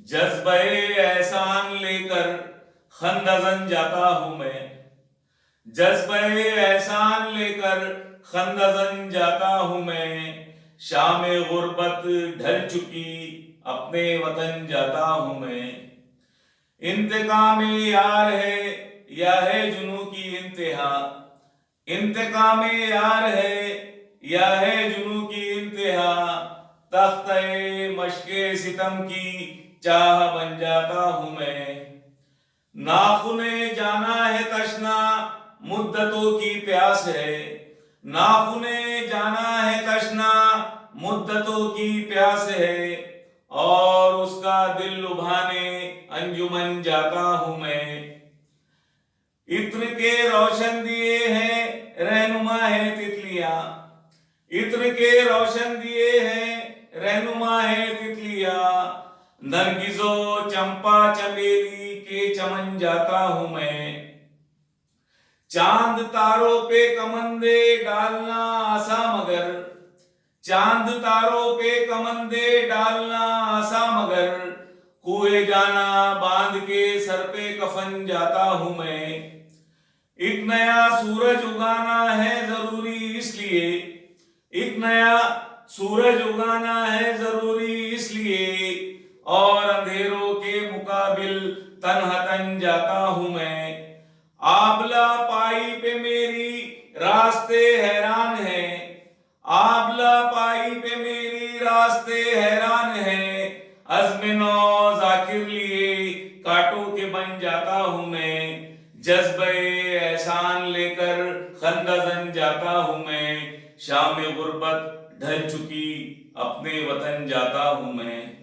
जज्बे एहसान लेकर खंदजन जाता हूं मैं, जज्बे एहसान लेकर खंदजन जाता हूं मैं। शामे गुर्बत ढल चुकी अपने वतन जाता हूं मैं। इंतकाम यार है या है जुनू की इंतहा, इंतकाम यार है या है जुनू की इंतहा। तख्ते मशके सितम की चाह बन जाता हूं मैं। नाखुने जाना है तशना मुद्दतों की प्यास है, नाखुने जाना है तशना मुद्दतों की प्यास है। और उसका दिल लुभाने अंजुमन जाता हूं मैं। इत्र के रोशन दिए हैं रहनुमा है तितलियां, इत्र के रोशन दिए हैं रहनुमा है तितलियां। नरगिजो चंपा चमेली के चमन जाता हूं मैं। चांद तारों पे कमंदे डालना आसा मगर, चांद तारों पे कमंदे डालना आसा मगर। कुएं जाना बांध के सर पे कफन जाता हूं मैं। एक नया सूरज उगाना है जरूरी इसलिए, एक नया सूरज उगाना है जरूरी इसलिए। और अंधेरों के मुकाबिल तन्हा जाता हूं मैं। आबला पाई पे मेरी रास्ते हैरान है, आबला पाई पे मेरी रास्ते हैरान है। अज़्म-ए-नौ ज़ाकिर लिए कांटों के बन जाता हूं मैं। जज्बे एहसान लेकर खंदजन जाता हूं मैं। शाम गुर्बत ढल चुकी अपने वतन जाता हूं मैं।